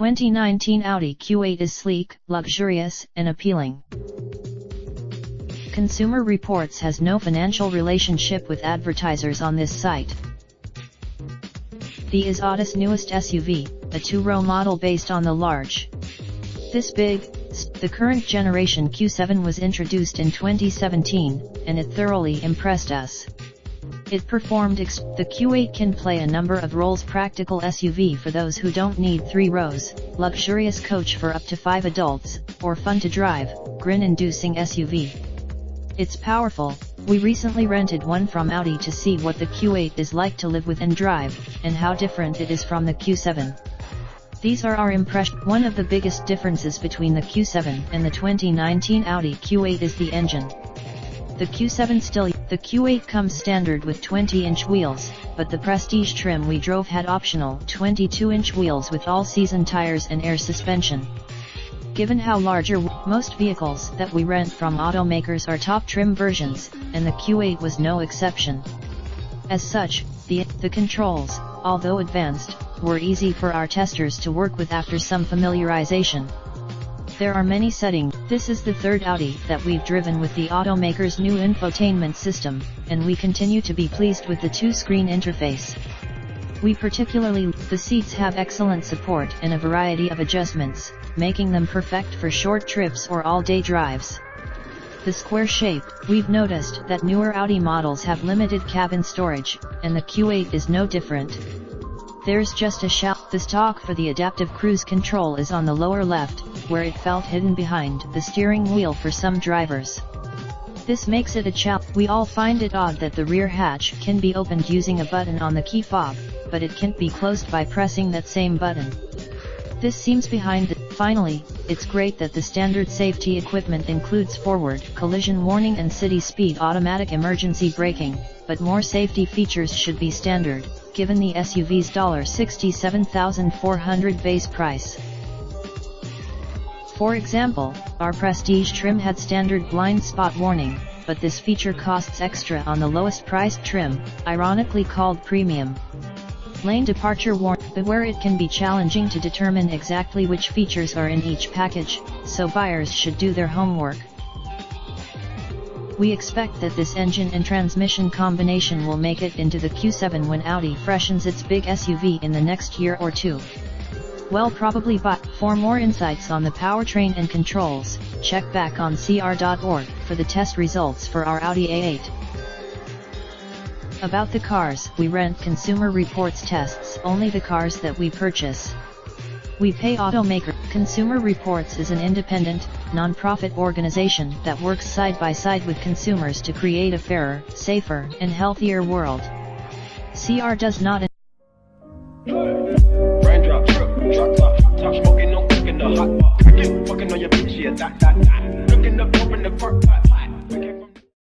2019 Audi Q8 is sleek, luxurious, and appealing. Consumer Reports has no financial relationship with advertisers on this site. The is Audi's newest SUV, a two-row model based on the large. The current generation Q7 was introduced in 2017, and it thoroughly impressed us. It performed The Q8 can play a number of roles: practical SUV for those who don't need 3 rows, luxurious coach for up to 5 adults, or fun to drive, grin-inducing SUV. It's powerful. We recently rented one from Audi to see what the Q8 is like to live with and drive, and how different it is from the Q7. These are our impressions. One of the biggest differences between the Q7 and the 2019 Audi Q8 is the engine. The Q8 comes standard with 20-inch wheels, but the Prestige trim we drove had optional 22-inch wheels with all-season tires and air suspension. Given how larger most vehicles that we rent from automakers are top trim versions, and the Q8 was no exception. As such, the controls, although advanced, were easy for our testers to work with after some familiarization. There are many settings. This is the third Audi that we've driven with the automaker's new infotainment system, and we continue to be pleased with the two-screen interface. The seats have excellent support and a variety of adjustments, making them perfect for short trips or all-day drives. The square shape, we've noticed that newer Audi models have limited cabin storage, and the Q8 is no different. There's just the stock for the adaptive cruise control is on the lower left, where it felt hidden behind the steering wheel for some drivers. This makes it a challenge. We all find it odd that the rear hatch can be opened using a button on the key fob, but it can't be closed by pressing that same button. This seems behind. Finally, it's great that the standard safety equipment includes forward collision warning and city speed automatic emergency braking, but more safety features should be standard, given the SUV's $67,400 base price. For example, our Prestige trim had standard blind spot warning, but this feature costs extra on the lowest priced trim, ironically called premium. Lane departure warning, where it can be challenging to determine exactly which features are in each package, so buyers should do their homework. We expect that this engine and transmission combination will make it into the Q7 when Audi freshens its big SUV in the next year or two. Probably. But for more insights on the powertrain and controls, check back on cr.org for the test results for our Audi A8. About the cars we rent, Consumer Reports tests only the cars that we purchase. We pay automaker. Consumer Reports is an independent, non-profit organization that works side by side with consumers to create a fairer, safer, and healthier world. CR does not